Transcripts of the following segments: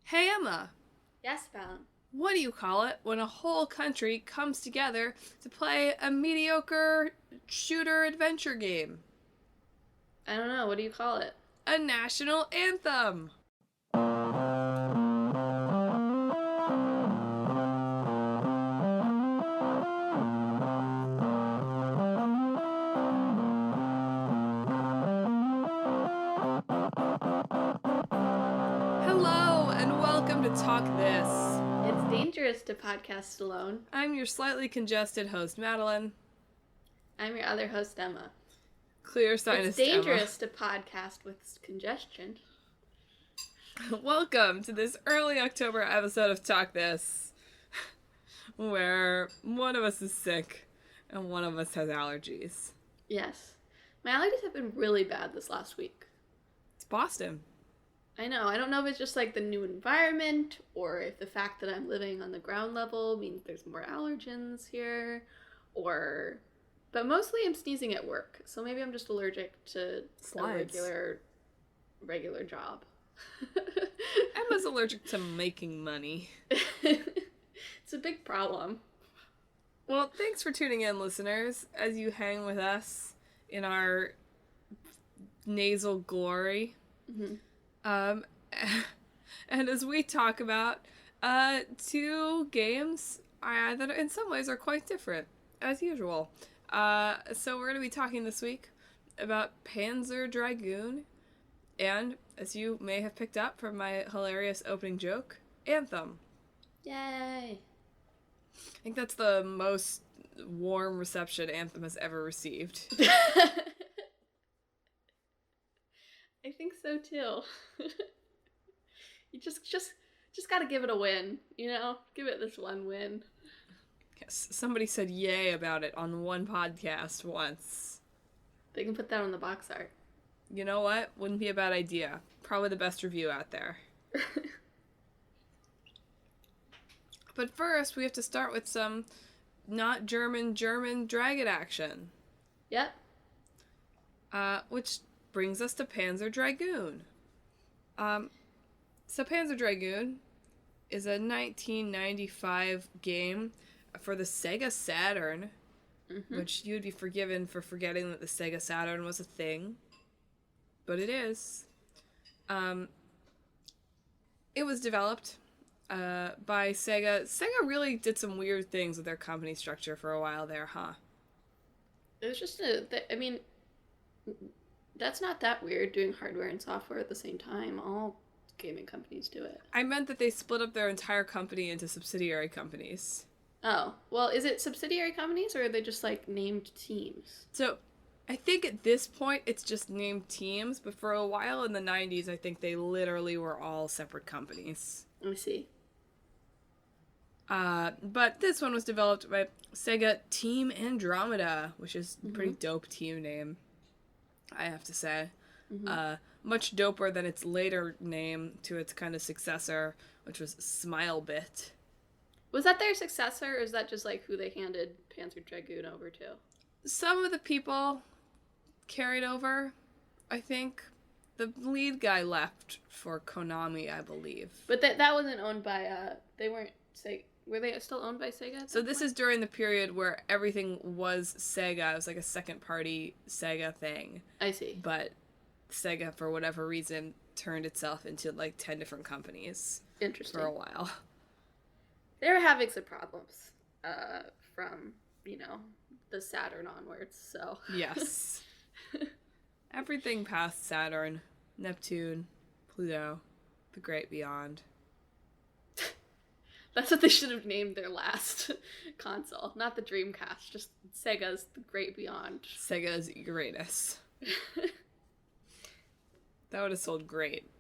Hey Emma, Yes, Val. what do you call it when a whole country comes together to play a mediocre shooter adventure game? I don't know. What do you call it? A national anthem! Hello and welcome to Talk This. It's dangerous to podcast alone. I'm your slightly congested host, Madelyn. I'm your other host, Emma. Clear sinus It's dangerous to podcast with congestion. Emma. Welcome to this early October episode of Talk This, where one of us is sick and one of us has allergies. Yes. My allergies have been really bad this last week. It's Boston. I know. I don't know if it's just like the new environment or if the fact that I'm living on the ground level means there's more allergens here but mostly I'm sneezing at work. So maybe I'm just allergic to Slides. a regular job. Emma's allergic to making money. It's a big problem. Well, thanks for tuning in, listeners, as you hang with us in our nasal glory. Mm-hmm. And as we talk about two games that in some ways are quite different, as usual. So we're going to be talking this week about Panzer Dragoon and, as you may have picked up from my hilarious opening joke, Anthem. Yay! I think that's the most warm reception Anthem has ever received. I think so too. You just gotta give it a win, you know? Give it this one win. Yes, somebody said yay about it on one podcast once. They can put that on the box art. You know what? Wouldn't be a bad idea. Probably the best review out there. But first, we have to start with some not German dragon action. Yep. Which brings us to Panzer Dragoon. So Panzer Dragoon is a 1995 game for the Sega Saturn, which you'd be forgiven for forgetting that the Sega Saturn was a thing. But it is. It was developed by Sega. Sega really did some weird things with their company structure for a while there, huh? It was just that's not that weird, doing hardware and software at the same time. All gaming companies do it. I meant that they split up their entire company into subsidiary companies. Oh, well, is it subsidiary companies or are they just like named teams? So, I think at this point it's just named teams, but for a while in the 90s, I think they literally were all separate companies. Let me see. But this one was developed by Sega Team Andromeda, which is a pretty dope team name, I have to say. Much doper than its later name to its kind of successor, which was Smilebit. Was that their successor, or is that just like who they handed Panzer Dragoon over to? Some of the people carried over, I think. The lead guy left for Konami, I believe. But that wasn't owned by, they weren't, were they still owned by Sega? So this is during the period where everything was Sega. It was like a second-party Sega thing. I see. But Sega, for whatever reason, turned itself into like 10 different companies. Interesting. For a while. They were having some problems from, the Saturn onwards, so. Yes. Everything past Saturn, Neptune, Pluto, the Great Beyond. That's what they should have named their last console. Not the Dreamcast, just Sega's The Great Beyond. Sega's Uranus. That would have sold great.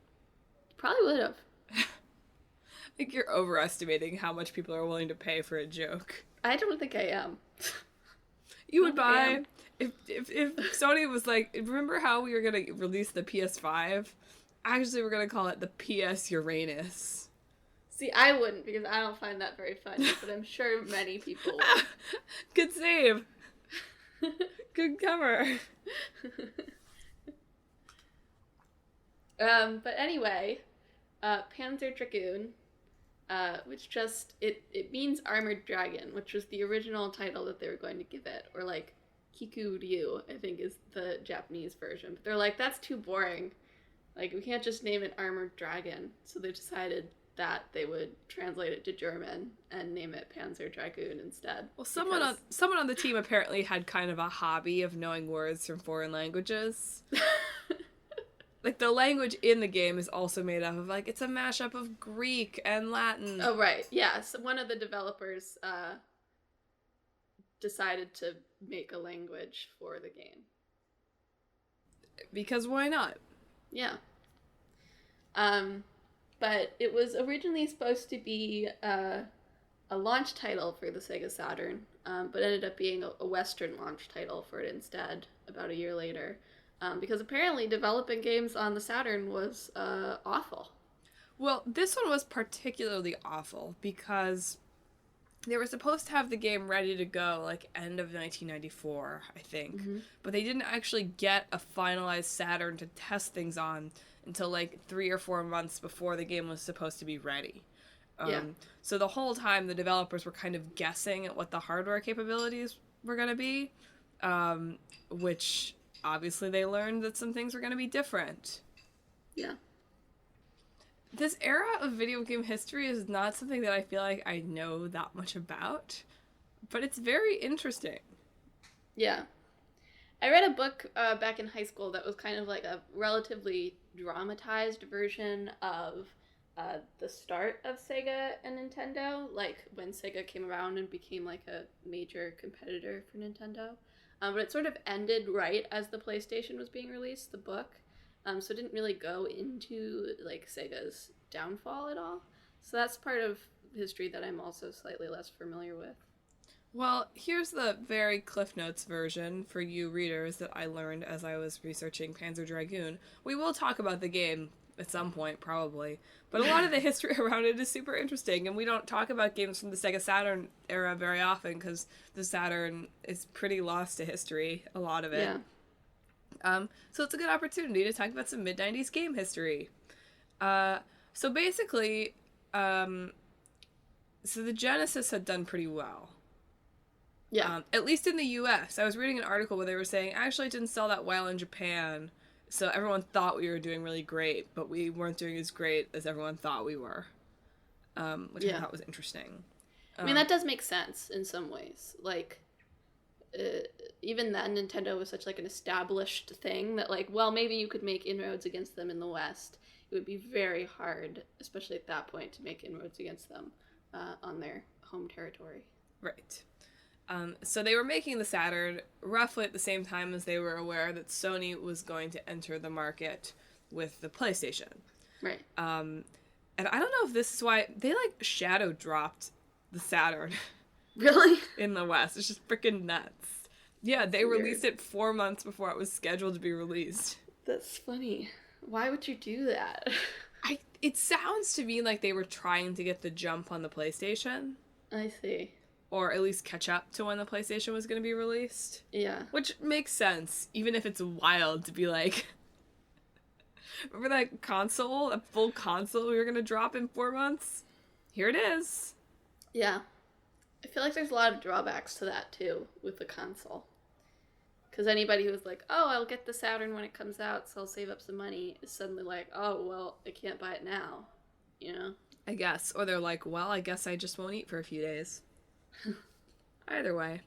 Probably would have. I think you're overestimating how much people are willing to pay for a joke. I don't think I am. You would buy... If Sony was like, remember how we were going to release the PS5? Actually, we're going to call it the PS Uranus. See, I wouldn't, because I don't find that very funny, but I'm sure many people would. Good save. Good cover. But anyway, Panzer Dragoon, which just it means armored dragon, which was the original title that they were going to give it, or like Kiku Ryu, I think is the Japanese version. But they're like, that's too boring. Like, we can't just name it armored dragon. So they decided that they would translate it to German and name it Panzer Dragoon instead. Well, someone on the team apparently had kind of a hobby of knowing words from foreign languages. Like, the language in the game is also made up of, like, it's a mashup of Greek and Latin. Oh, right. Yeah, so one of the developers decided to make a language for the game. Because why not? Yeah. But it was originally supposed to be a launch title for the Sega Saturn, but ended up being a Western launch title for it instead about a year later. Because apparently developing games on the Saturn was awful. Well, this one was particularly awful because they were supposed to have the game ready to go, like, end of 1994, I think. Mm-hmm. But they didn't actually get a finalized Saturn to test things on until, like, 3 or 4 months before the game was supposed to be ready. So the whole time, the developers were kind of guessing at what the hardware capabilities were going to be, which, obviously, they learned that some things were going to be different. Yeah. This era of video game history is not something that I feel like I know that much about, but it's very interesting. Yeah. I read a book back in high school that was kind of like a relatively dramatized version of the start of Sega and Nintendo, like when Sega came around and became like a major competitor for Nintendo. But it sort of ended right as the PlayStation was being released, the book. So it didn't really go into, like, Sega's downfall at all. So that's part of history that I'm also slightly less familiar with. Well, here's the very Cliff Notes version for you readers that I learned as I was researching Panzer Dragoon. We will talk about the game at some point, probably. But a lot of the history around it is super interesting, and we don't talk about games from the Sega Saturn era very often because the Saturn is pretty lost to history, a lot of it. Yeah. So it's a good opportunity to talk about some mid-90s game history. So basically, so the Genesis had done pretty well. Yeah. At least in the US. I was reading an article where they were saying, actually it didn't sell that well in Japan, so everyone thought we were doing really great, but we weren't doing as great as everyone thought we were. Which I thought was interesting. I mean, that does make sense in some ways. Like, even then, Nintendo was such, like, an established thing that, like, well, maybe you could make inroads against them in the West. It would be very hard, especially at that point, to make inroads against them on their home territory. Right. So they were making the Saturn roughly at the same time as they were aware that Sony was going to enter the market with the PlayStation. Right. And I don't know if this is why they, like, shadow dropped the Saturn. Really? In the West. It's just freaking nuts. Yeah, they released it 4 months before it was scheduled to be released. That's funny. Why would you do that? It sounds to me like they were trying to get the jump on the PlayStation. I see. Or at least catch up to when the PlayStation was going to be released. Yeah. Which makes sense, even if it's wild to be like... Remember that console? That full console we were going to drop in 4 months? Here it is. Yeah. I feel like there's a lot of drawbacks to that, too, with the console. Because anybody who's like, oh, I'll get the Saturn when it comes out, so I'll save up some money, is suddenly like, oh, well, I can't buy it now. You know? I guess. Or they're like, well, I guess I just won't eat for a few days. Either way.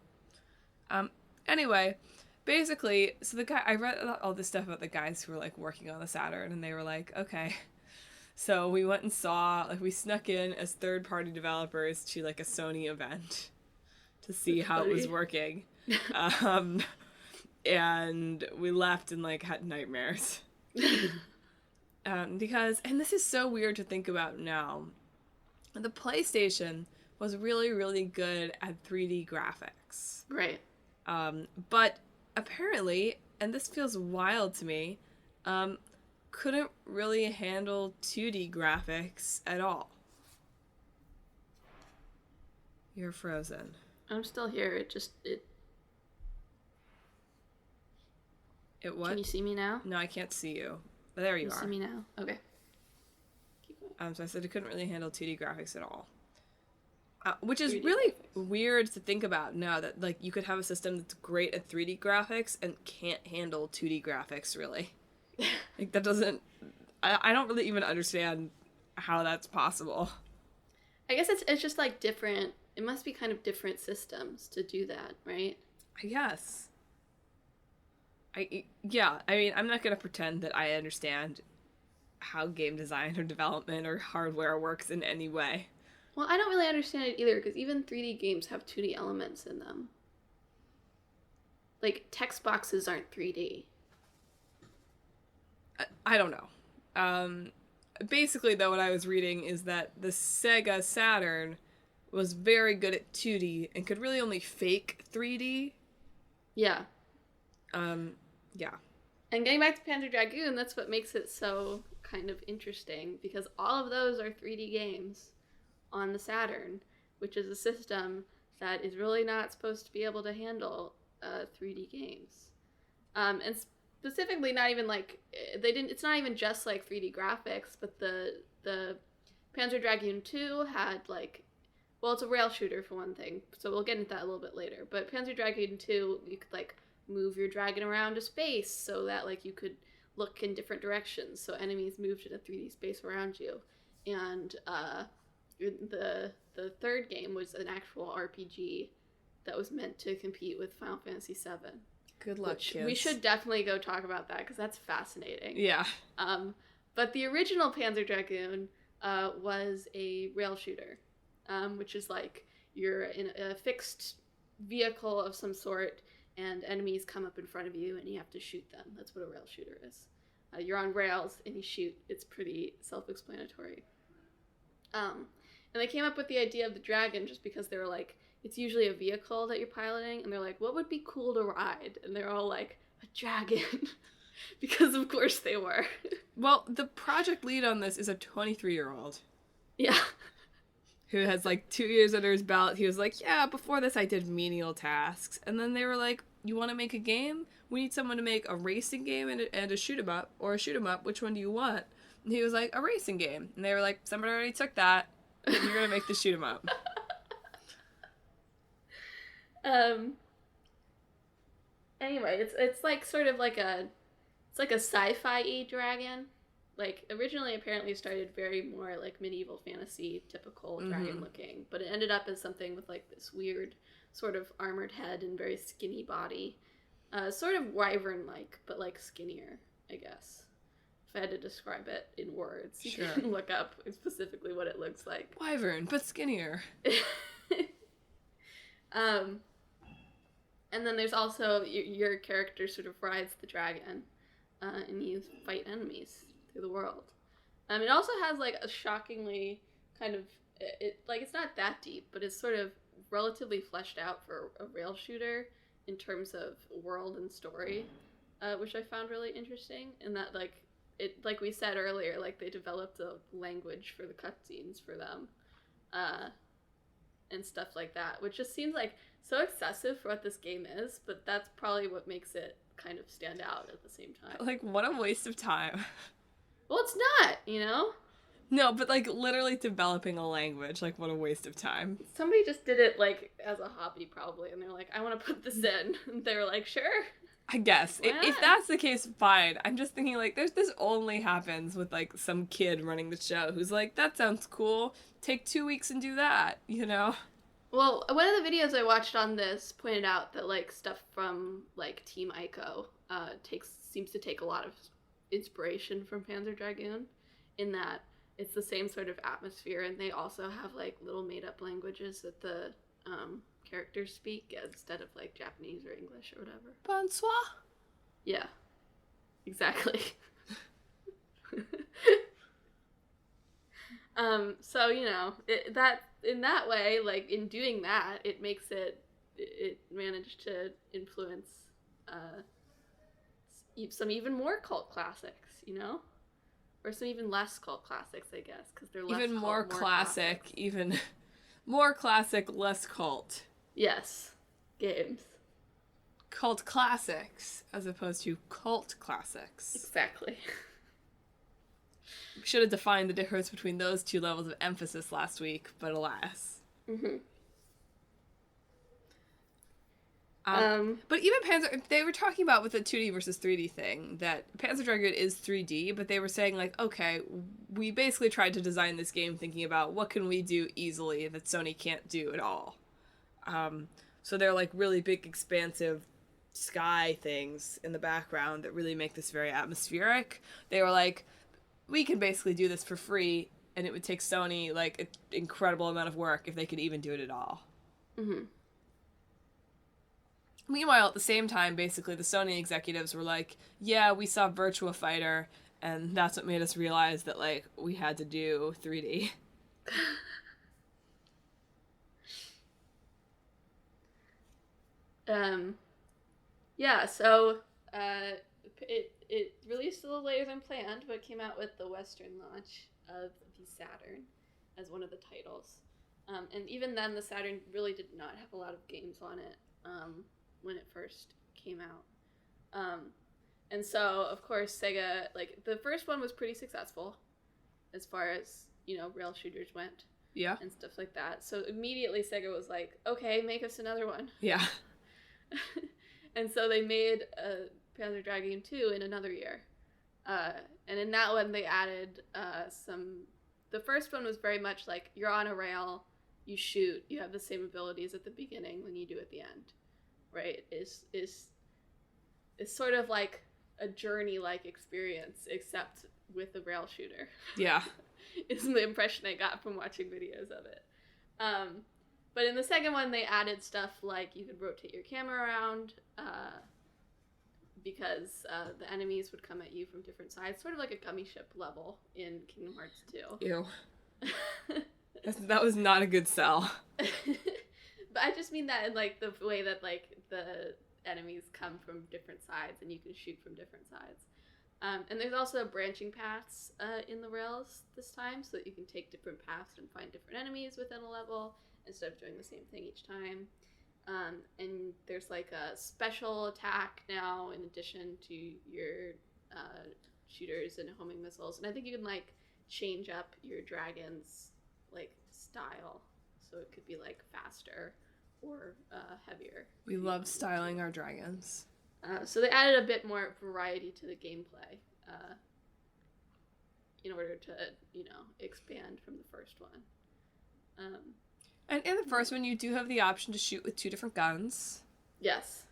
Anyway, basically, so the guy, I read all this stuff about the guys who were, like, working on the Saturn, and they were like, okay. So we went and saw, like, we snuck in as third-party developers to, like, a Sony event to see how it was working. And we left and, like, had nightmares. Because, and this is so weird to think about now, the PlayStation was really, really good at 3D graphics. Right. But apparently, and this feels wild to me, couldn't really handle 2D graphics at all. You're frozen. I'm still here. It what? Can you see me now? No, I can't see you. But there you are. See me now? Okay. Keep going. So I said it couldn't really handle 2D graphics at all. Which is 3D really graphics. weird to think about now that, like, you could have a system that's great at 3D graphics and can't handle 2D graphics, really. Like, that doesn't... I don't really even understand how that's possible. I guess it's just like different. It must be kind of different systems to do that, right? I guess. Yeah, I mean, I'm not going to pretend that I understand how game design or development or hardware works in any way. Well, I don't really understand it either, because even 3D games have 2D elements in them. Like, text boxes aren't 3D. I don't know. Basically, though, what I was reading is that the Sega Saturn was very good at 2D and could really only fake 3D. Yeah. Yeah. And getting back to Panzer Dragoon, that's what makes it so kind of interesting, because all of those are 3D games on the Saturn, which is a system that is really not supposed to be able to handle 3D games. And specifically, not even like it's not even just like 3D graphics, but the Panzer Dragoon 2 had like, well, it's a rail shooter for one thing, so we'll get into that a little bit later. But Panzer Dragoon 2, you could like move your dragon around a space so that like you could look in different directions, so enemies moved in a 3D space around you. And the third game was an actual RPG that was meant to compete with Final Fantasy VII. Good luck, kids. We should definitely go talk about that, because that's fascinating. Yeah. But the original Panzer Dragoon was a rail shooter, which is like you're in a fixed vehicle of some sort, and enemies come up in front of you, and you have to shoot them. That's what a rail shooter is. You're on rails, and you shoot. It's pretty self-explanatory. And they came up with the idea of the dragon just because they were like, it's usually a vehicle that you're piloting, and they're like, what would be cool to ride? And they're all like, a dragon. Because of course they were. Well, the project lead on this is a 23-year-old. Yeah. Who has like 2 years under his belt. He was like, yeah, before this I did menial tasks. And then they were like, you want to make a game? We need someone to make a racing game and a shoot 'em up, or a shoot 'em up. Which one do you want? And he was like, a racing game. And they were like, somebody already took that. You're going to make the shoot 'em up. Anyway, it's like sort of like a sci-fi-y dragon. Like, originally apparently started very more like medieval fantasy, typical dragon looking, but it ended up as something with like this weird sort of armored head and very skinny body. Sort of wyvern-like, but like skinnier, I guess. If I had to describe it in words, you can look up specifically what it looks like. Wyvern, but skinnier. And then there's also your character sort of rides the dragon, and you fight enemies through the world. It also has like a shockingly kind of it's not that deep, but it's sort of relatively fleshed out for a rail shooter in terms of world and story, which I found really interesting. In that like we said earlier, like they developed a language for the cutscenes for them, and stuff like that, which just seems like so excessive for what this game is, but that's probably what makes it kind of stand out at the same time. Like, what a waste of time. Well, it's not, you know? No, but like literally developing a language, like what a waste of time. Somebody just did it like as a hobby probably, and they're like, I want to put this in. And they were like, sure. I guess. If that's the case, fine. I'm just thinking like this only happens with like some kid running the show who's like, that sounds cool. Take 2 weeks and do that, you know? Well, one of the videos I watched on this pointed out that like stuff from like Team Ico seems to take a lot of inspiration from Panzer Dragoon, in that it's the same sort of atmosphere, and they also have like little made-up languages that the characters speak instead of like Japanese or English or whatever. Bonsoir. Yeah, exactly. So you know that in that way, like in doing that, it makes it managed to influence some even more cult classics, you know, or some even less cult classics, I guess, because they're less even cult, more classic, even more classic, less cult. Yes, games. Cult classics as opposed to cult classics. Exactly. We should have defined the difference between those two levels of emphasis last week, but alas. Mm-hmm. But even Panzer, they were talking about with the 2D versus 3D thing, that Panzer Dragoon is 3D, but they were saying, like, okay, we basically tried to design this game thinking about what can we do easily that Sony can't do at all. So they're, like, really big, expansive sky things in the background that really make this very atmospheric. They were like, we can basically do this for free, and it would take Sony, like, an incredible amount of work if they could even do it at all. Mm-hmm. Meanwhile, at the same time, basically, the Sony executives were like, yeah, we saw Virtua Fighter, and that's what made us realize that, like, we had to do 3D. Yeah, so, it released a little later than planned, but came out with the Western launch of the Saturn as one of the titles. And even then, the Saturn really did not have a lot of games on it, when it first came out. And so, of course, Sega, like, the first one was pretty successful as far as, you know, rail shooters went. Yeah. And stuff like that. So immediately Sega was like, okay, make us another one. Yeah. And so they made Panzer Dragoon 2 in another year. And in that one, they added the first one was very much like, you're on a rail, you shoot, you have the same abilities at the beginning than you do at the end. Right, is sort of like a journey-like experience, except with a rail shooter. Yeah. Is the impression I got from watching videos of it. But in the second one, they added stuff like you could rotate your camera around because the enemies would come at you from different sides, sort of like a gummy ship level in Kingdom Hearts 2. Ew. That was not a good sell. But I just mean that in, like, the way that, like, the enemies come from different sides and you can shoot from different sides. And there's also branching paths in the rails this time, so that you can take different paths and find different enemies within a level instead of doing the same thing each time. And there's, like, a special attack now in addition to your shooters and homing missiles. And I think you can, like, change up your dragon's, like, style. So it could be, like, faster or heavier. We love styling our dragons. So they added a bit more variety to the gameplay in order to, you know, expand from the first one. And in the first one, you do have the option to shoot with 2 different guns. Yes.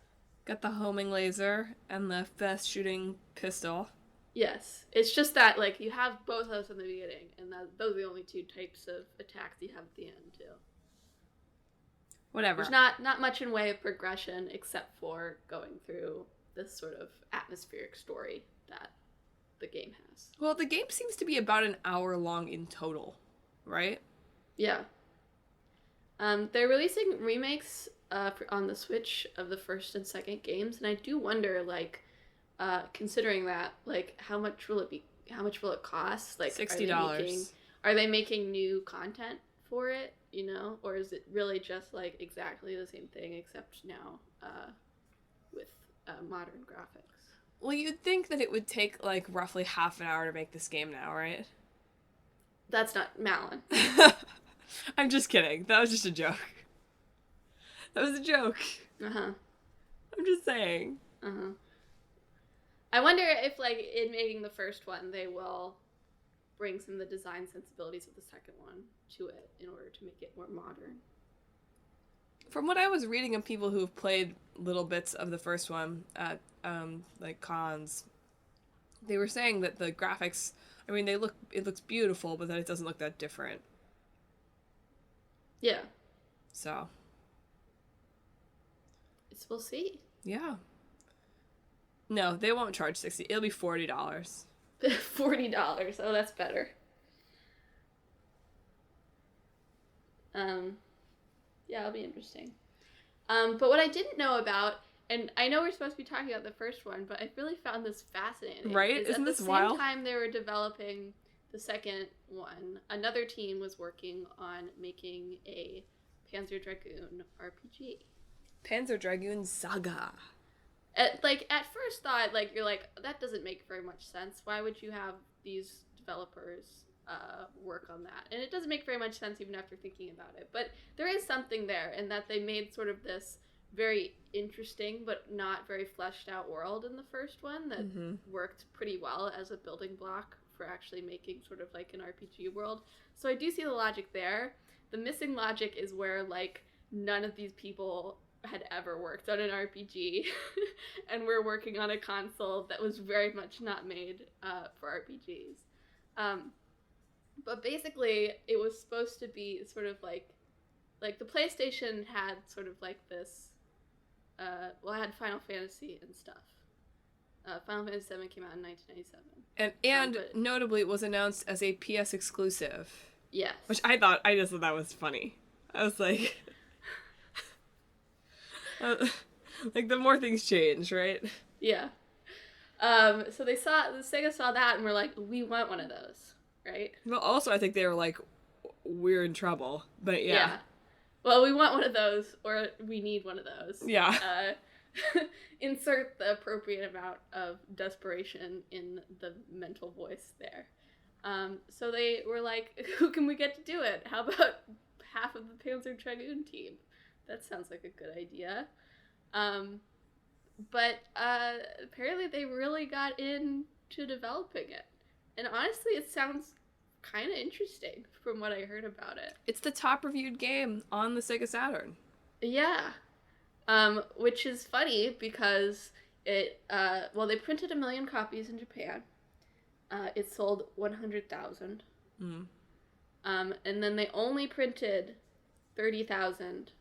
Got the homing laser and the fast shooting pistol. Yes. It's just that, like, you have both of those in the beginning, and those are the only 2 types of attacks you have at the end, too. Whatever. There's not much in way of progression except for going through this sort of atmospheric story that the game has. Well, the game seems to be about an hour long in total, right? Yeah. They're releasing remakes on the Switch of the first and second games, and I do wonder, like, considering that, like, how much will it be? How much will it cost? Like, $60. Are they making new content for it? You know, or is it really just, like, exactly the same thing except now with modern graphics? Well, you'd think that it would take, like, roughly half an hour to make this game now, right? That's not Madelyn. I'm just kidding. That was just a joke. That was a joke. Uh-huh. I'm just saying. Uh-huh. I wonder if, like, in making the first one, they will bring some of the design sensibilities of the second one to it in order to make it more modern. From what I was reading of people who've played little bits of the first one at, like, cons, they were saying that the graphics, I mean, it looks beautiful, but that it doesn't look that different. Yeah. So. We'll see. Yeah. No, they won't charge $60. It'll be $40. $40. Oh, that's better. Yeah, it'll be interesting. But what I didn't know about, and I know we're supposed to be talking about the first one, but I really found this fascinating. Right? Isn't this wild? At the same time they were developing the second one, another team was working on making a Panzer Dragoon RPG. Panzer Dragoon Saga. At first thought, like, you're like, that doesn't make very much sense. Why would you have these developers work on that. And it doesn't make very much sense even after thinking about it. But there is something there in that they made sort of this very interesting but not very fleshed out world in the first one that worked pretty well as a building block for actually making sort of like an RPG world. So I do see the logic there. The missing logic is where like none of these people had ever worked on an RPG and we're working on a console that was very much not made for RPGs. But basically it was supposed to be sort of like the PlayStation had sort of like this well, I had Final Fantasy and stuff. Final Fantasy VII came out in 1997. And notably, it was announced as a PS exclusive. Yes. Which I just thought that was funny. I was like... like, the more things change, right? Yeah. So Sega saw that and were like, we want one of those, right? Well, also, I think they were like, we're in trouble. But yeah. Well, we want one of those, or we need one of those. Yeah. Insert the appropriate amount of desperation in the mental voice there. So they were like, who can we get to do it? How about half of the Panzer Dragoon team? That sounds like a good idea. But apparently they really got into developing it. And honestly, it sounds kind of interesting from what I heard about it. It's the top reviewed game on the Sega Saturn. Yeah. Which is funny because it, they printed 1 million copies in Japan. It sold 100,000. And then they only printed 30,000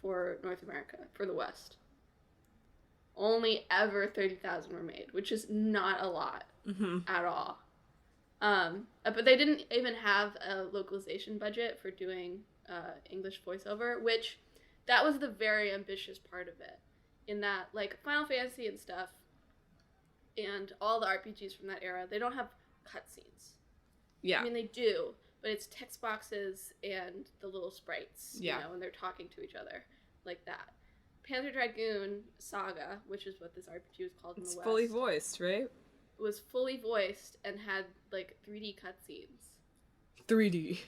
for North America, for the West. Only ever 30,000 were made, which is not a lot at all. But they didn't even have a localization budget for doing English voiceover, which that was the very ambitious part of it. In that, like, Final Fantasy and stuff, and all the RPGs from that era, they don't have cutscenes. Yeah. I mean, they do, but it's text boxes and the little sprites, you know, and they're talking to each other, like that. Panzer Dragoon Saga, which is what this RPG was called in the West. It's fully voiced, right? Was fully voiced and had, like, 3D cutscenes. 3D.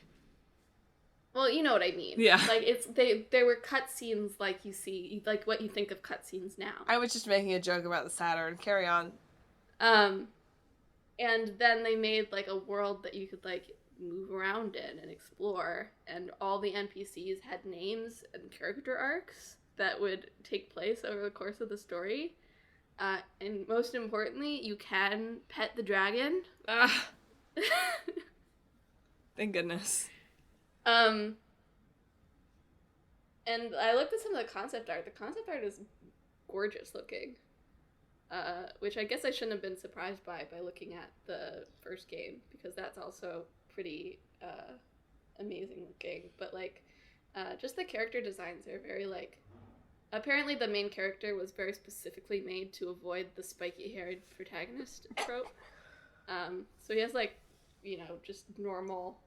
Well, you know what I mean. Yeah. Like, they were cutscenes like you see, like what you think of cutscenes now. I was just making a joke about the Saturn. Carry on. And then they made, like, a world that you could, like, move around in and explore, and all the NPCs had names and character arcs that would take place over the course of the story. And most importantly, you can pet the dragon. Thank goodness. And I looked at some of the concept art. The concept art is gorgeous looking. Which I guess I shouldn't have been surprised by looking at the first game, because that's also pretty amazing looking. But, like, just the character designs are very, like... Apparently the main character was very specifically made to avoid the spiky-haired protagonist trope. So he has, like, you know, just normal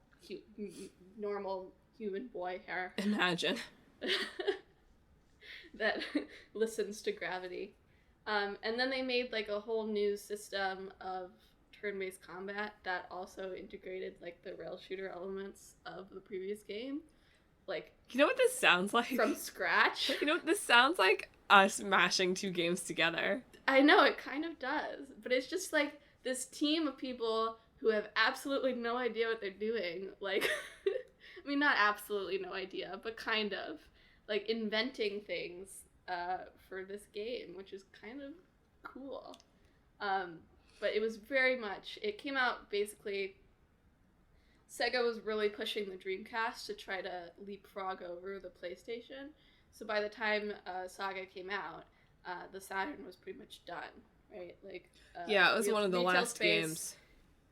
human boy hair. Imagine. That listens to gravity. And then they made, like, a whole new system of turn-based combat that also integrated, like, the rail shooter elements of the previous game. Like, you know what this sounds like? From scratch. You know what this sounds like? Us mashing two games together. I know, it kind of does. But it's just, like, this team of people who have absolutely no idea what they're doing. Like, I mean, not absolutely no idea, but kind of. Like, inventing things for this game, which is kind of cool. But it was very much... It came out, basically... Sega was really pushing the Dreamcast to try to leapfrog over the PlayStation. So by the time Saga came out, the Saturn was pretty much done, right? Like, yeah, it was one of the last games.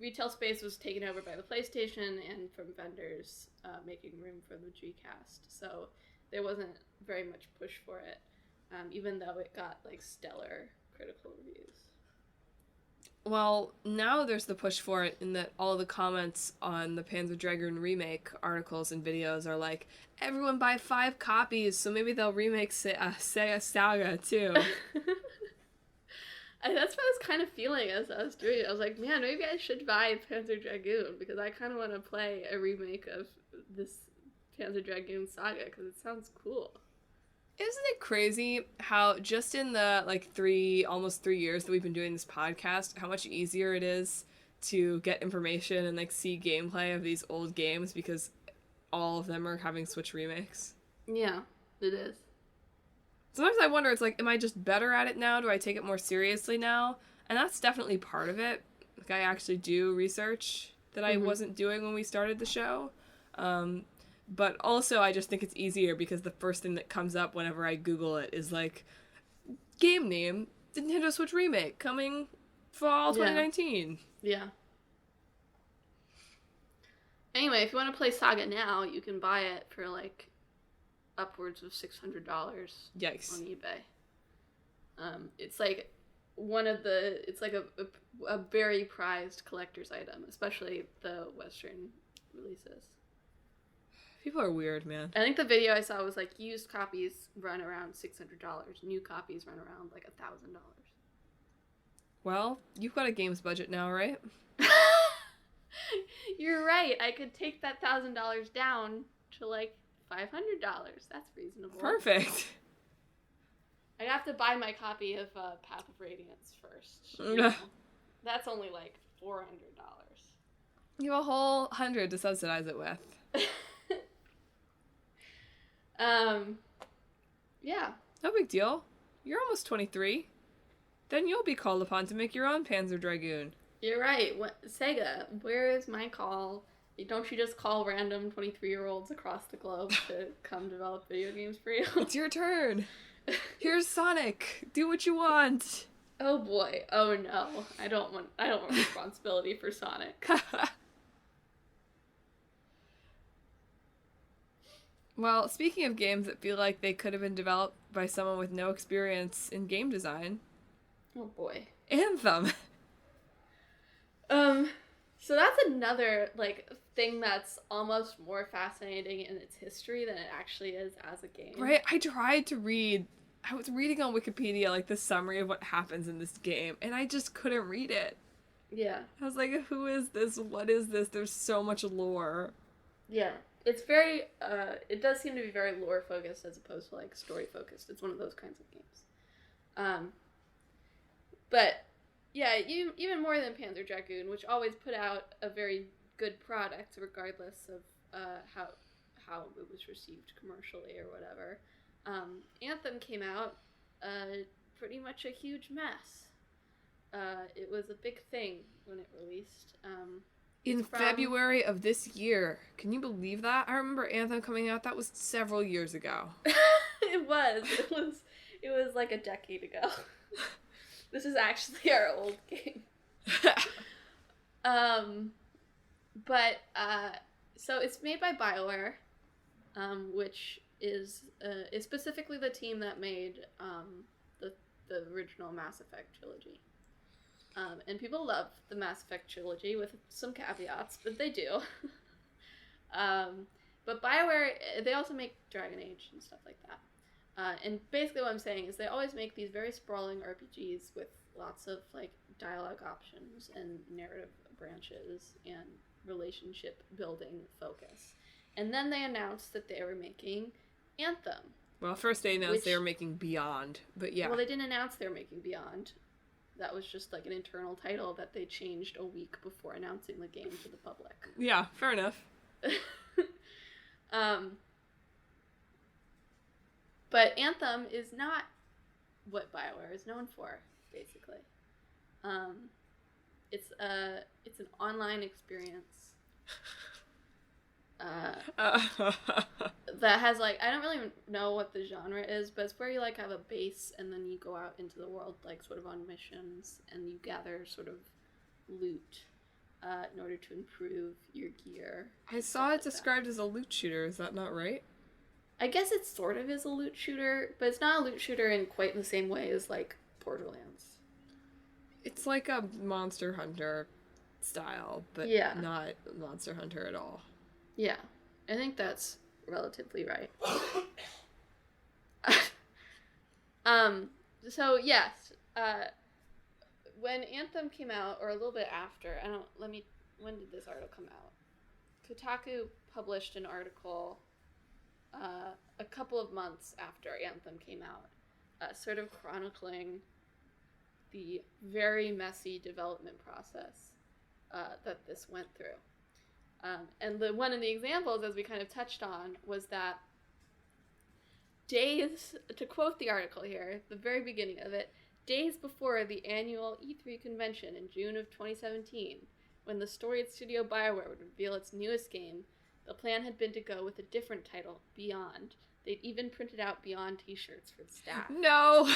Retail space was taken over by the PlayStation and from vendors making room for the Dreamcast. So there wasn't very much push for it, even though it got, like, stellar critical reviews. Well, now there's the push for it in that all the comments on the Panzer Dragoon remake articles and videos are like, everyone buy 5 copies, so maybe they'll remake Saga too. That's what I was kind of feeling as I was doing it. I was like, man, maybe I should buy Panzer Dragoon because I kind of want to play a remake of this Panzer Dragoon saga because it sounds cool. Isn't it crazy how just in the almost 3 years that we've been doing this podcast, how much easier it is to get information and see gameplay of these old games because all of them are having Switch remakes? Yeah, it is. Sometimes I wonder, it's am I just better at it now? Do I take it more seriously now? And that's definitely part of it. I actually do research that I wasn't doing when we started the show. But also I just think it's easier because the first thing that comes up whenever I Google it is game name, Nintendo Switch remake, coming fall 2019. Yeah. Anyway, if you want to play Saga now, you can buy it for upwards of $600 Yikes. on eBay. It's it's a very prized collector's item, especially the Western releases. People are weird, man. I think the video I saw was used copies run around $600, new copies run around $1,000. Well, you've got a games budget now, right? You're right. I could take that $1,000 down to $500. That's reasonable. Perfect. I'd have to buy my copy of Path of Radiance first. That's only $400. You have a whole 100 to subsidize it with. Yeah. No big deal. You're almost 23. Then you'll be called upon to make your own Panzer Dragoon. You're right. Sega, where is my call? Don't you just call random 23-year-olds across the globe to come develop video games for you? It's your turn. Here's Sonic. Do what you want. Oh boy. Oh no. I don't want responsibility for Sonic. Well, speaking of games that feel like they could have been developed by someone with no experience in game design. Oh boy. Anthem. So that's another thing that's almost more fascinating in its history than it actually is as a game. Right? I was reading on Wikipedia the summary of what happens in this game, and I just couldn't read it. Yeah. I was like, who is this? What is this? There's so much lore. Yeah. It's very it does seem to be very lore focused as opposed to story focused. It's one of those kinds of games. But yeah, even more than Panzer Dragoon, which always put out a very good product regardless of how it was received commercially or whatever. Anthem came out pretty much a huge mess. It was a big thing when it released. In February of this year. Can you believe that? I remember Anthem coming out. That was several years ago. It was a decade ago. This is actually our old game. So it's made by BioWare, which is specifically the team that made the original Mass Effect trilogy. And people love the Mass Effect trilogy with some caveats, but they do. But BioWare, they also make Dragon Age and stuff like that. And basically what I'm saying is they always make these very sprawling RPGs with lots of dialogue options and narrative branches and relationship building focus. And then they announced that they were making Anthem. Well, first they announced they were making Beyond, but yeah. Well, they didn't announce they were making Beyond. That was just an internal title that they changed a week before announcing the game to the public. Yeah, fair enough. But Anthem is not what BioWare is known for, basically. It's an online experience that has I don't really know what the genre is, but it's where you have a base and then you go out into the world sort of on missions and you gather sort of loot in order to improve your gear. I saw it described as a loot shooter. Is that not right? I guess it sort of is a loot shooter, but it's not a loot shooter in quite the same way as Borderlands. It's like a Monster Hunter style, but not Monster Hunter at all. Yeah, I think that's relatively right. So yes, when Anthem came out, or a little bit after, when did this article come out? Kotaku published an article a couple of months after Anthem came out, sort of chronicling the very messy development process that this went through. And one of the examples, as we kind of touched on, was that days, to quote the article here, the very beginning of it, days before the annual E3 convention in June of 2017, when the storied studio BioWare would reveal its newest game, the plan had been to go with a different title, Beyond. They'd even printed out Beyond t-shirts for the staff. No!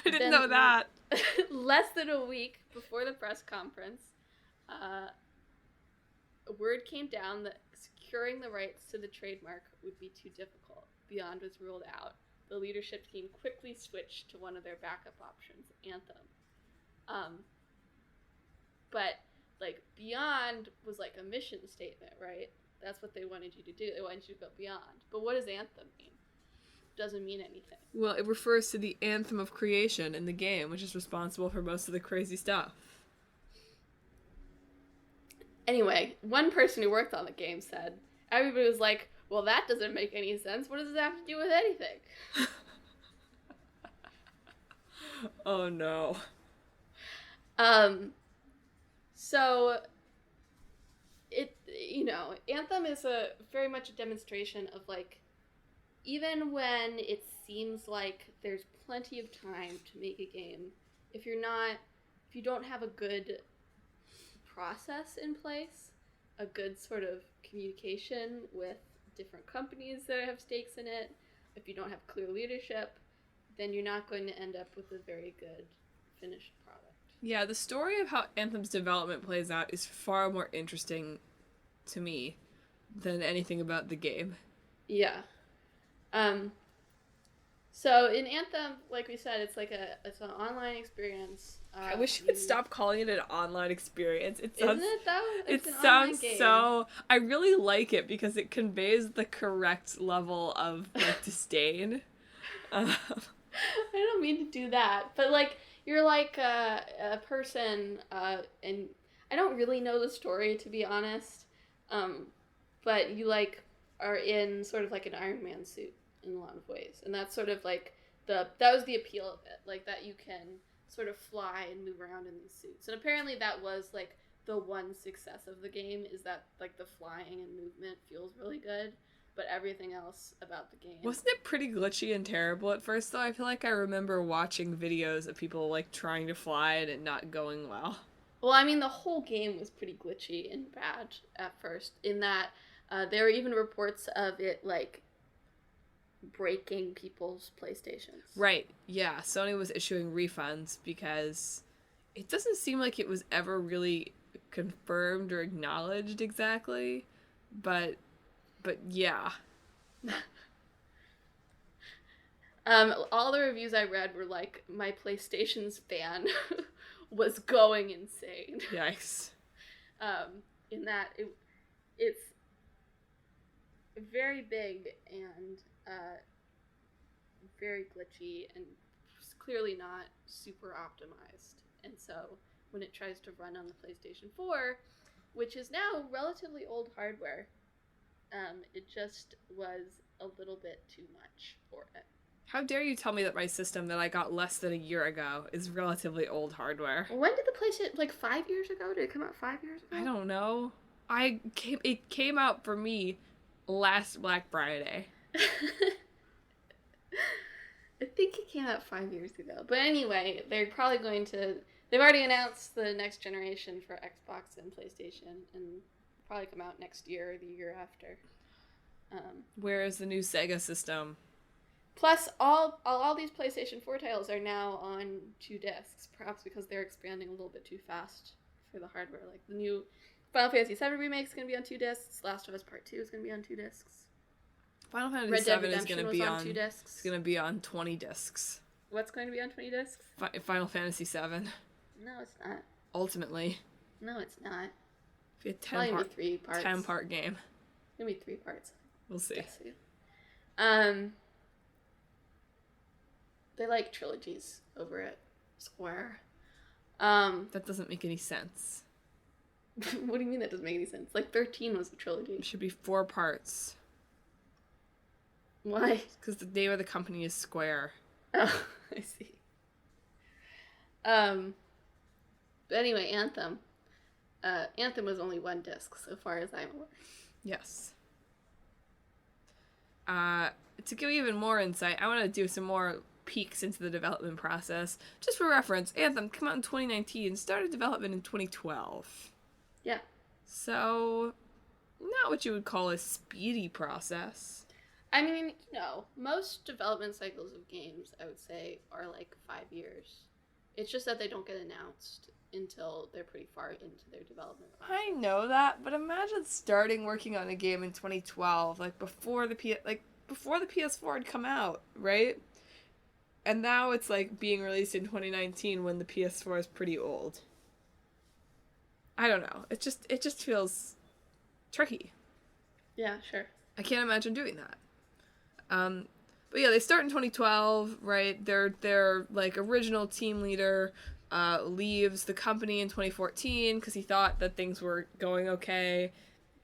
I didn't know that. Less than a week before the press conference, word came down that securing the rights to the trademark would be too difficult. Beyond was ruled out. The leadership team quickly switched to one of their backup options, Anthem. But, like, Beyond was like a mission statement, right? That's what they wanted you to do. They wanted you to go beyond. But what does Anthem mean? Doesn't mean anything. Well, it refers to the anthem of creation in the game, which is responsible for most of the crazy stuff. Anyway, one person who worked on the game said, everybody was like, well, that doesn't make any sense. What does this have to do with anything? Oh, no. So, Anthem is very much a demonstration of, like, even when it seems like there's plenty of time to make a game, if you don't have a good process in place, a good sort of communication with different companies that have stakes in it, if you don't have clear leadership, then you're not going to end up with a very good finished product. Yeah, the story of how Anthem's development plays out is far more interesting to me than anything about the game. Yeah. So in Anthem, like we said, it's an online experience. I wish you would stop calling it an online experience. It sounds, isn't it though? It's it an sounds online game. so. I really like it because it conveys the correct level of like disdain. I don't mean to do that, but like you're like a person, and I don't really know the story, to be honest. But you like are in sort of like an Iron Man suit in a lot of ways, and that's sort of like that was the appeal of it, like that you can sort of fly and move around in these suits. And apparently that was like the one success of the game, is that like the flying and movement feels really good, but everything else about the game Wasn't it pretty glitchy and terrible at first though? I feel like I remember watching videos of people like trying to fly and it not going well. Well, I mean, the whole game was pretty glitchy and bad at first, in that there were even reports of it, like, breaking people's PlayStations. Right, yeah. Sony was issuing refunds because it doesn't seem like it was ever really confirmed or acknowledged exactly, but yeah. All the reviews I read were like, my PlayStation's fan was going insane. Yikes. In that it's very big and very glitchy and clearly not super optimized. And so when it tries to run on the PlayStation 4, which is now relatively old hardware, it just was a little bit too much for it. How dare you tell me that my system that I got less than a year ago is relatively old hardware? When did the PlayStation, like 5 years ago? Did it come out 5 years ago? I don't know. It came out for me last Black Friday. I think it came out 5 years ago. But anyway, they're probably going to... They've already announced the next generation for Xbox and PlayStation, and probably come out next year or the year after. Where is the new Sega system? Plus, all these PlayStation 4 titles are now on 2 discs, perhaps because they're expanding a little bit too fast for the hardware. Like, the new Final Fantasy VII Remake is going to be on 2 discs, Last of Us Part 2 is going to be on 2 discs. Final Fantasy Red Dead VII is Redemption going to was be on on 2 discs. It's going to be on 20 discs. What's going to be on 20 discs? Final Fantasy VII. No, it's not. Ultimately. No, it's not. Be a Probably gonna be 3 parts. 10-part game. It's gonna be 3 parts. We'll see. They like trilogies over at Square. That doesn't make any sense. What do you mean that doesn't make any sense? Like 13 was a trilogy. It should be 4 parts. Why? Because the name of the company is Square. Oh, I see. But anyway, Anthem. Anthem was only 1 disc, so far as I'm aware. Yes. To give you even more insight, I want to do some more peeks into the development process. Just for reference, Anthem came out in 2019, started development in 2012. Yeah. So, not what you would call a speedy process. I mean, most development cycles of games, I would say, are like 5 years. It's just that they don't get announced until they're pretty far into their development. I know that, but imagine starting working on a game in 2012, like before the PS4 had come out, right? And now it's like being released in 2019 when the PS4 is pretty old. I don't know. It just feels tricky. Yeah, sure. I can't imagine doing that. But yeah, they start in 2012, right? Their like original team leader leaves the company in 2014 because he thought that things were going okay.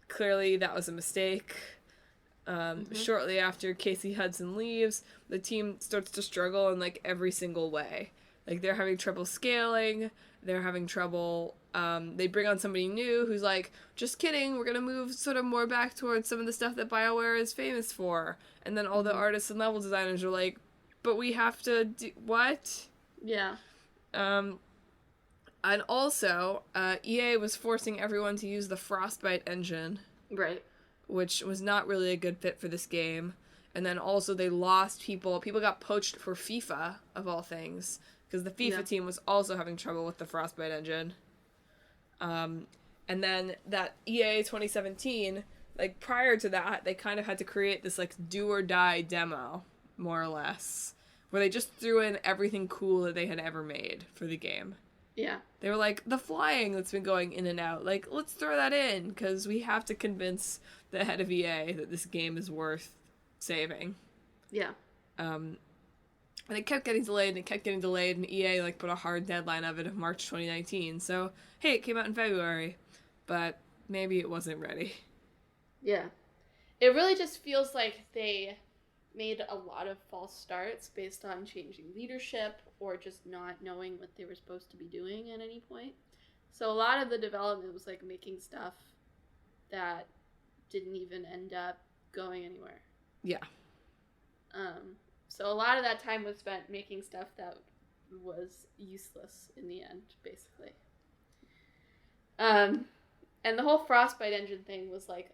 Clearly, that was a mistake. Shortly after Casey Hudson leaves, the team starts to struggle in like every single way. Like they're having trouble scaling. They're having trouble. They bring on somebody new who's like, just kidding, we're going to move sort of more back towards some of the stuff that BioWare is famous for. And then all the artists and level designers are like, but we have to do... What? Yeah. And also, EA was forcing everyone to use the Frostbite engine. Right. Which was not really a good fit for this game. And then also they lost people. People got poached for FIFA, of all things. Because the FIFA team was also having trouble with the Frostbite engine. And then that EA 2017, like prior to that, they kind of had to create this like do or die demo, more or less. Where they just threw in everything cool that they had ever made for the game. Yeah. They were like, the flying that's been going in and out, like, let's throw that in, because we have to convince the head of EA that this game is worth saving. Yeah. And it kept getting delayed, and EA, like, put a hard deadline of it of March 2019, so, hey, it came out in February, but maybe it wasn't ready. Yeah. It really just feels like they made a lot of false starts based on changing leadership or just not knowing what they were supposed to be doing at any point. So a lot of the development was like making stuff that didn't even end up going anywhere. Yeah. So a lot of that time was spent making stuff that was useless in the end, basically. And the whole Frostbite engine thing was like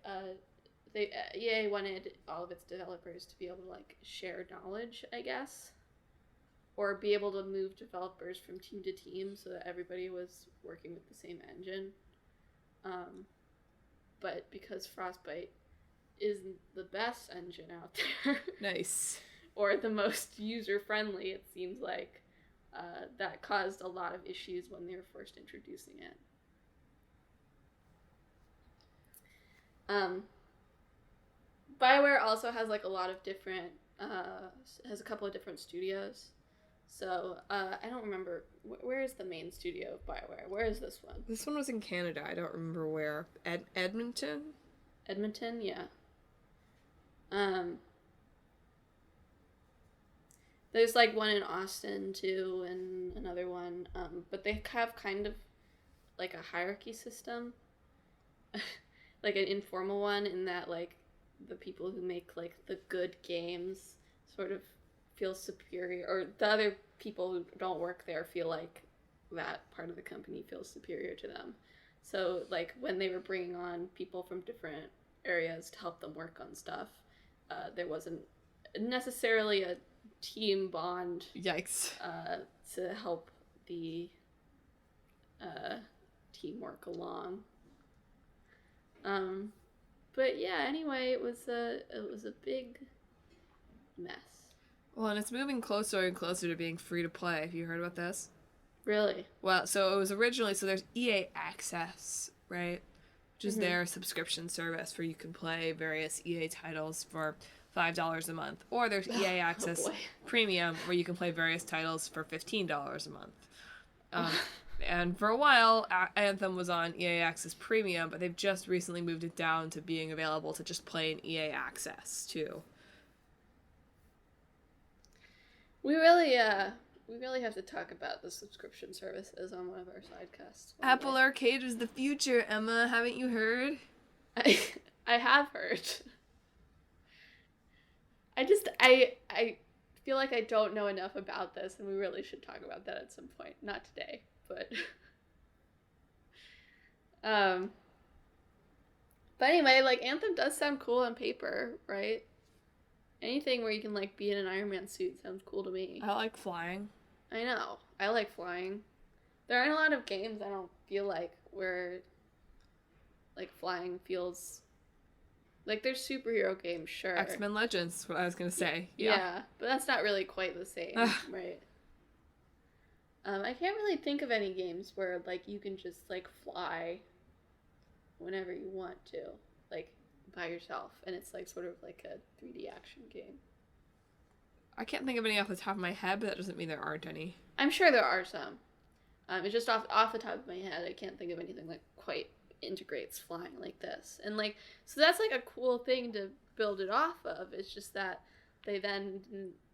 EA wanted all of its developers to be able to like share knowledge, I guess, or be able to move developers from team to team so that everybody was working with the same engine. But because Frostbite isn't the best engine out there, Nice. or the most user friendly, it seems like that caused a lot of issues when they were first introducing it. BioWare also has like a lot of different, has a couple of different studios. So I don't remember, where is the main studio of BioWare? Where is this one? This one was in Canada. I don't remember where. Edmonton? Edmonton, yeah. There's like one in Austin too, and another one, but they have kind of like a hierarchy system, like an informal one, in that like the people who make like the good games sort of feel superior, or the other people who don't work there feel like that part of the company feels superior to them. So like when they were bringing on people from different areas to help them work on stuff, there wasn't necessarily a team bond. Yikes. To help the team work along. But yeah, anyway, it was a big mess. Well, and it's moving closer and closer to being free to play. Have you heard about this? Really? Well, so it was originally, so there's EA Access, right? Which is their subscription service where you can play various EA titles for $5 a month. Or there's EA Access Premium where you can play various titles for $15 a month. And for a while, Anthem was on EA Access Premium, but they've just recently moved it down to being available to just play in EA Access, too. We really have to talk about the subscription services on one of our sidecasts. Apple Arcade is the future, Emma. Haven't you heard? I have heard. I feel like I don't know enough about this, and we really should talk about that at some point. Not today, but but anyway, like Anthem does sound cool on paper, right? Anything where you can like be in an Iron Man suit sounds cool to me. I like flying. I know. I like flying. There aren't a lot of games I don't feel like where like flying feels like there's superhero games, sure. X-Men Legends, what I was gonna say. Yeah, but that's not really quite the same, right? I can't really think of any games where like you can just like fly whenever you want to, like by yourself, and it's like sort of like a 3D action game. I can't think of any off the top of my head, but that doesn't mean there aren't any. I'm sure there are some. It's just off the top of my head, I can't think of anything that quite integrates flying like this. And like, so that's like a cool thing to build it off of. It's just that they then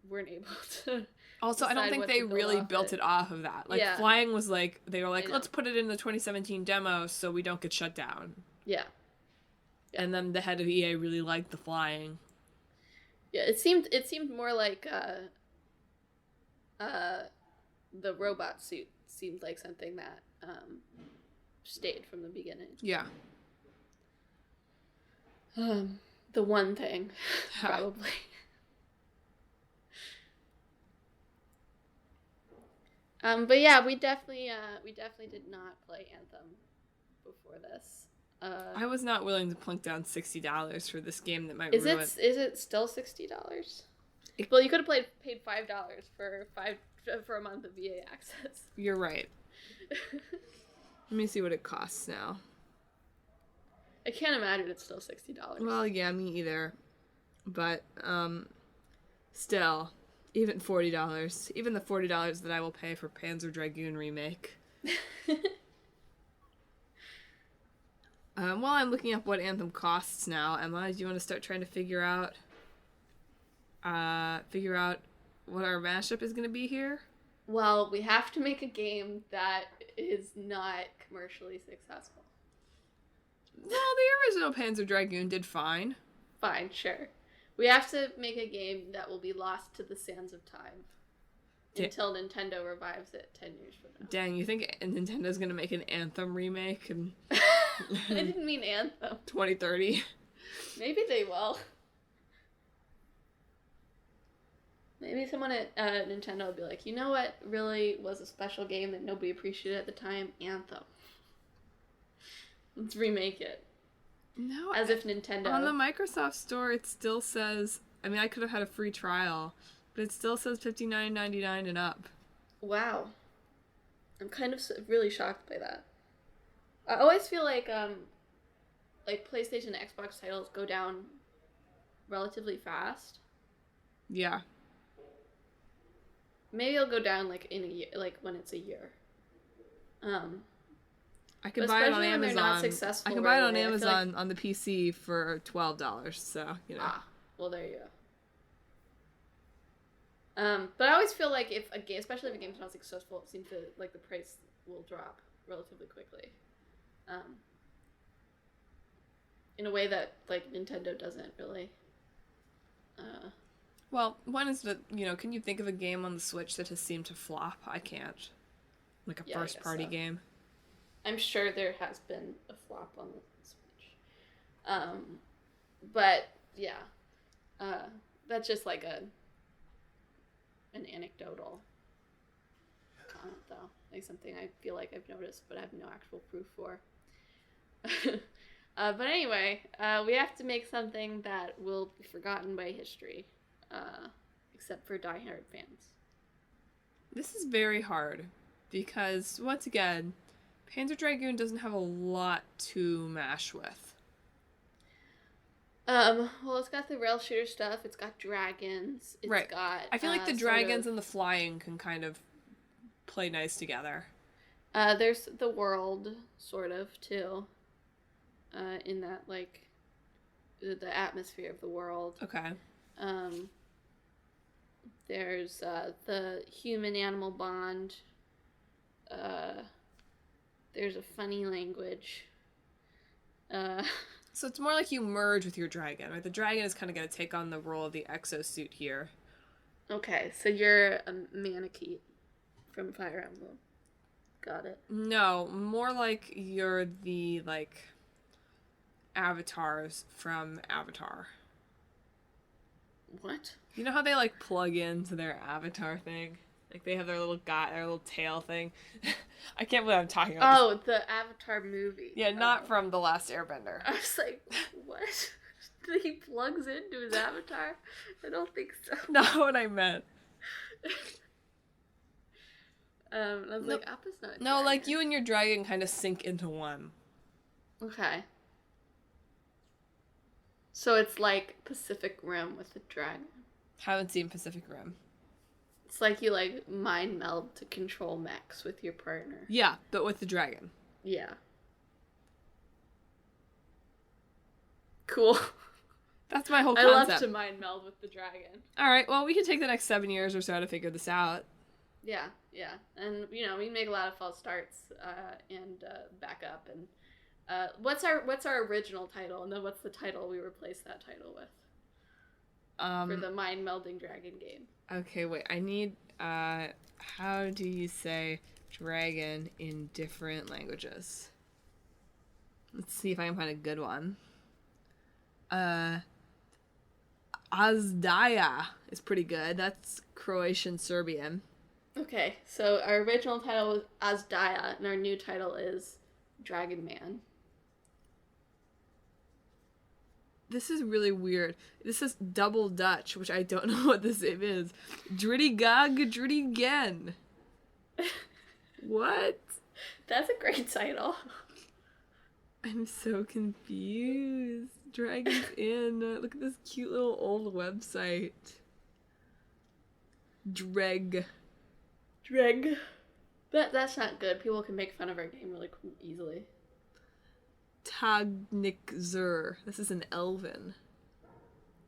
weren't able to. Also, I don't think they really built it off of that. Like, flying was like, they were like, let's put it in the 2017 demo so we don't get shut down. Yeah. And then the head of EA really liked the flying. Yeah, it seemed more like the robot suit seemed like something that stayed from the beginning. Yeah. The one thing, probably. But yeah, we definitely did not play Anthem before this. I was not willing to plunk down $60 for this game that might ruin. Is it still $60? Well, you could have paid $5 for a month of EA access. You're right. Let me see what it costs now. I can't imagine it's still $60. Well, yeah, me either. But still, even $40, even the $40 that I will pay for Panzer Dragoon remake. While I'm looking up what Anthem costs now, Emma, do you want to start trying to figure out what our mashup is going to be here? Well, we have to make a game that is not commercially successful. Well, the original Panzer Dragoon did fine. Fine, sure. We have to make a game that will be lost to the sands of time until Nintendo revives it 10 years from now. Dang, you think Nintendo's going to make an Anthem remake in I didn't mean Anthem. 2030? Maybe they will. Maybe someone at Nintendo will be like, you know what really was a special game that nobody appreciated at the time? Anthem. Let's remake it. No. As if Nintendo... On the Microsoft Store, it still says... I mean, I could have had a free trial, but it still says $59.99 and up. Wow. I'm kind of really shocked by that. I always feel like PlayStation and Xbox titles go down relatively fast. Yeah. Maybe it'll go down like in a year, like when it's a year. I can buy it on Amazon. When they're not successful I can buy it on Amazon on the PC for $12. So you know. Ah, well there you go. But I always feel like if a game, especially if a game's not successful, it seems to like the price will drop relatively quickly. In a way that like Nintendo doesn't really. Well, one is that, can you think of a game on the Switch that has seemed to flop? I can't. Like a first-party game. I'm sure there has been a flop on the Switch. But, yeah. That's just like an anecdotal comment, though. Like something I feel like I've noticed, but I have no actual proof for. But anyway, we have to make something that will be forgotten by history. Except for diehard fans. This is very hard because, once again, Panzer Dragoon doesn't have a lot to mash with. Well, it's got the rail shooter stuff. It's got dragons. It's got. I feel like the dragons and the flying can kind of play nice together. There's the world, sort of, too. In that, like, the atmosphere of the world. Okay. Um, there's the human-animal bond. There's a funny language. Uh, So it's more like you merge with your dragon, right? The dragon is kind of going to take on the role of the exosuit here. okay, so you're a Manakete from Fire Emblem. Got it. No, more like you're the, like, avatars from Avatar. What? You know how they, like, plug into their avatar thing? Like, they have their little their little tail thing. I can't believe I'm talking about Oh, the Avatar movie. this. Yeah, not from The Last Airbender. I was like, what? He plugs into his avatar? I don't think so. Not what I meant. I was like, Appa's not a No, dragon. like, you and your dragon kind of sync into one. Okay. So it's like Pacific Rim with a dragon. Haven't seen Pacific Rim. It's like you like mind meld to control mechs with your partner. Yeah, but with the dragon. Yeah. Cool. That's my whole I concept. love to mind meld with the dragon. All right, well, we can take the next 7 years or so to figure this out. Yeah, yeah. And, you know, we make a lot of false starts and back up. And what's our original title? And then what's the title we replace that title with? For the mind melding dragon game. Okay, wait. I need, how do you say dragon in different languages? Let's see if I can find a good one. Azdaya is pretty good. That's Croatian Serbian. Okay, so our original title was Azdaya, and our new title is Dragon Man. This is really weird. This is double Dutch, which I don't know what this is. Drittigag Drittigen. What? That's a great title. I'm so confused. Dragon's Inn. Look at this cute little old website. Dreg. That's not good. People can make fun of our game really easily. Tagnikzer. This is an Elven.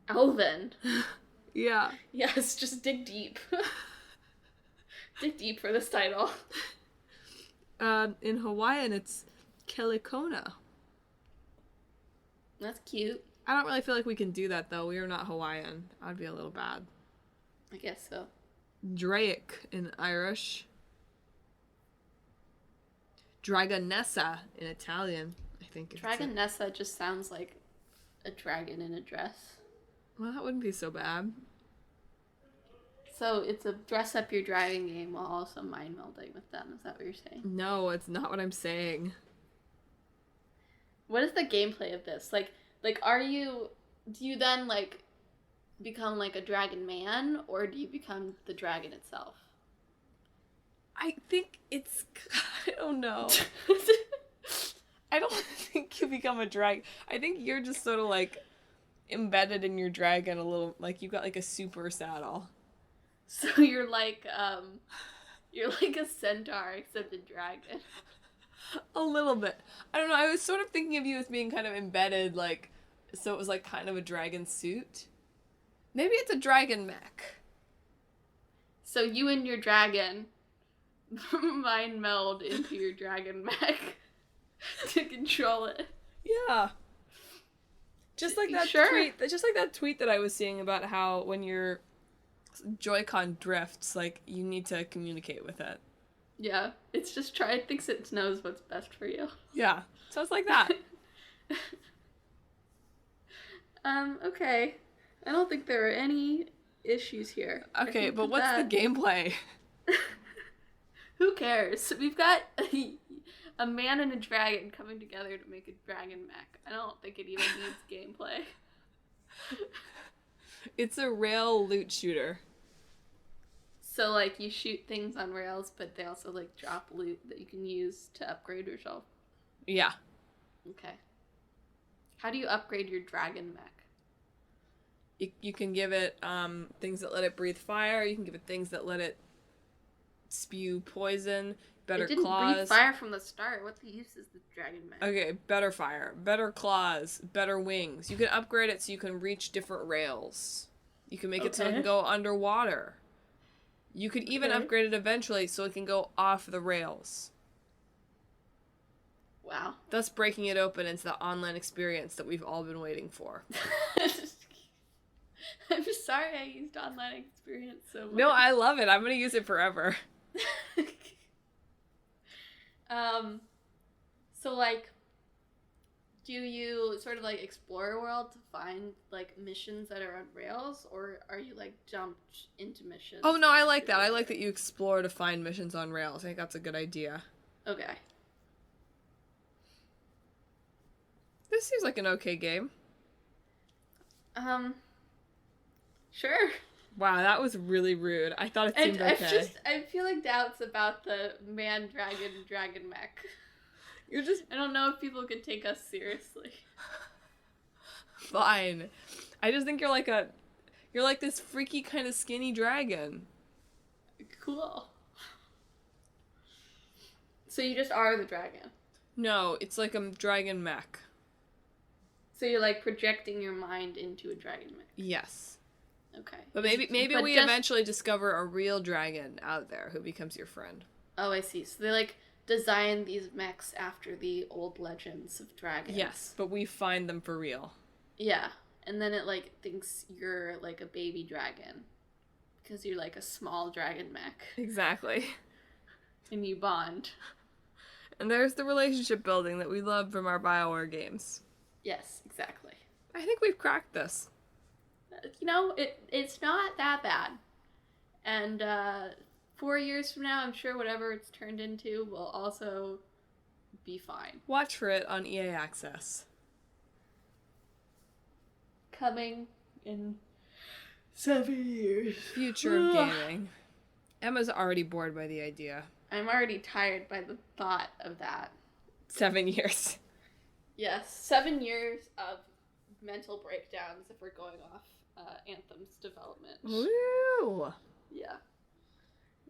Elven. Yeah. Yes, just dig deep. Dig deep for this title. In Hawaiian, it's Kelikona. That's cute. I don't really feel like we can do that, though. We are not Hawaiian. I'd be a little bad. I guess so. Draic in Irish. Dragonessa in Italian, I think. Dragonessa just sounds like a dragon in a dress. Well, that wouldn't be so bad. So it's a dress up your dragon game while also mind melding with them. Is that what you're saying? No, it's not what I'm saying. What is the gameplay of this? Like, do you then, like, become, like, a dragon man, or do you become the dragon itself? I think it's... I don't know. I don't think you become a dragon. I think you're just sort of, like, embedded in your dragon a little... Like, you've got, like, a super saddle. So you're like a centaur, except a dragon. A little bit. I don't know, I was sort of thinking of you as being kind of embedded, like... So it was, like, kind of a dragon suit. Maybe it's a dragon mech. So you and your dragon mind meld into your dragon mech to control it. Yeah. Just like that tweet. Just like that tweet that I was seeing about how when your Joy-Con drifts, like, you need to communicate with it. Yeah. It's just it thinks it knows what's best for you. Yeah. So it's like that. Okay. I don't think there are any issues here. Okay, but what's the gameplay? Who cares? We've got a man and a dragon coming together to make a dragon mech. I don't think it even needs gameplay. It's a rail loot shooter. So, like, you shoot things on rails, but they also, like, drop loot that you can use to upgrade yourself. Yeah. Okay. How do you upgrade your dragon mech? You can give it things that let it breathe fire. You can give it things that let it spew poison, better It didn't claws. breathe fire from the start. What the use is the dragon mech? Okay, better fire, better claws, better wings. You can upgrade it so you can reach different rails. You can make it so it can go underwater. You could even upgrade it eventually so it can go off the rails. Wow. Thus breaking it open into the online experience that we've all been waiting for. I'm just sorry I used online experience so much. No, I love it. I'm going to use it forever. So, like, do you sort of, like, explore a world to find, like, missions that are on rails, or are you, like, jumped into missions? Oh, no, I like that. I like that you explore to find missions on rails. I think that's a good idea. Okay. This seems like an okay game. Sure. Wow, that was really rude. I thought it seemed okay. I'm feeling doubts about the dragon mech. You're just... I don't know if people could take us seriously. Fine. I just think you're like this freaky kind of skinny dragon. Cool. So you just are the dragon? No, it's like a dragon mech. So you're, like, projecting your mind into a dragon mech? Yes. Okay. But maybe we eventually discover a real dragon out there who becomes your friend. Oh, I see. So they, like, design these mechs after the old legends of dragons. Yes, but we find them for real. Yeah. And then it, like, thinks you're, like, a baby dragon. Because you're, like, a small dragon mech. Exactly. And you bond. And there's the relationship building that we love from our BioWare games. Yes, exactly. I think we've cracked this. You know, it's not that bad. And 4 years from now, I'm sure whatever it's turned into will also be fine. Watch for it on EA Access. Coming in 7 years. Future of gaming. Emma's already bored by the idea. I'm already tired by the thought of that. 7 years. Yes, 7 years of mental breakdowns if we're going off Anthem's development. Woo! Yeah.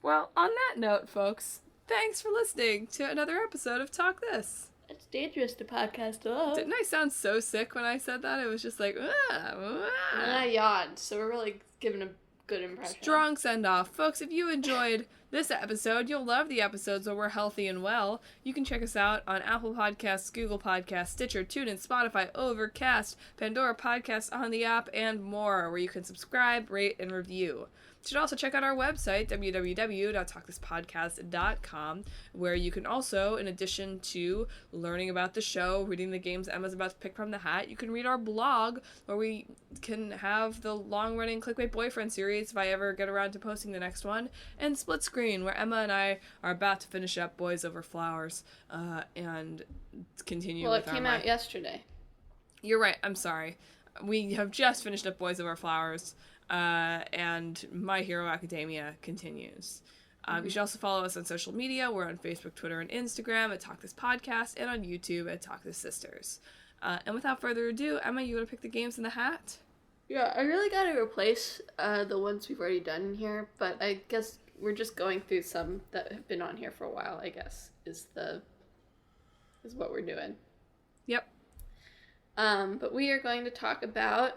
Well, on that note, folks, thanks for listening to another episode of Talk This. It's dangerous to podcast alone. Didn't I sound so sick when I said that? It was just like, And I yawned, so we're really giving a good impression. Strong send-off. Folks, if you enjoyed this episode, you'll love the episodes where we're healthy and well. You can check us out on Apple Podcasts, Google Podcasts, Stitcher, TuneIn, Spotify, Overcast, Pandora Podcasts on the app, and more, where you can subscribe, rate, and review. You should also check out our website, www.talkthispodcast.com, where you can also, in addition to learning about the show, reading the games Emma's about to pick from the hat, you can read our blog, where we can have the long-running Clickbait Boyfriend series, if I ever get around to posting the next one, and Split Screen, where Emma and I are about to finish up Boys Over Flowers, and continue with our... Well, it came out yesterday. You're right, I'm sorry. We have just finished up Boys Over Flowers, and My Hero Academia continues. You should also follow us on social media. We're on Facebook, Twitter, and Instagram at Talk This Podcast, and on YouTube at Talk This Sisters. And without further ado, Emma, you want to pick the games in the hat? Yeah, I really gotta replace the ones we've already done in here, but I guess we're just going through some that have been on here for a while, I guess, is what we're doing. Yep. But we are going to talk about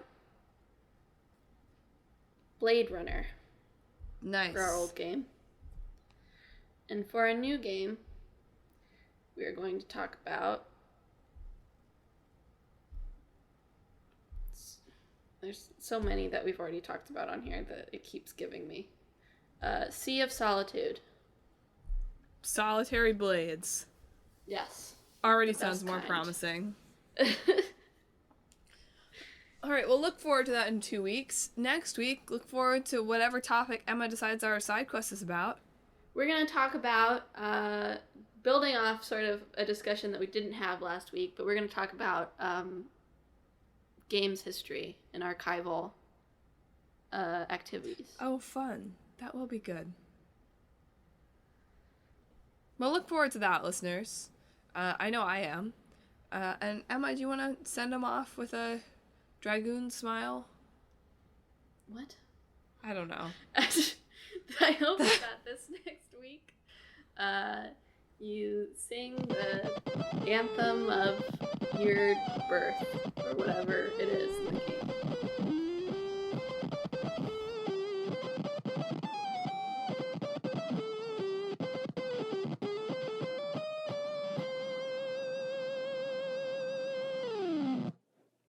Blade Runner. Nice. For our old game. And for our new game, we are going to talk about... There's so many that we've already talked about on here that it keeps giving me. Sea of Solitude. Solitary Blades. Yes. Already sounds more promising. Alright, we'll look forward to that in 2 weeks. Next week, look forward to whatever topic Emma decides our side quest is about. We're going to talk about, building off sort of a discussion that we didn't have last week, but we're going to talk about games history and archival activities. Oh, fun. That will be good. Well, look forward to that, listeners. I know I am. And Emma, do you want to send them off with a dragoon smile? What? I don't know. I hope that this next week, you sing the anthem of your birth, or whatever it is in the game.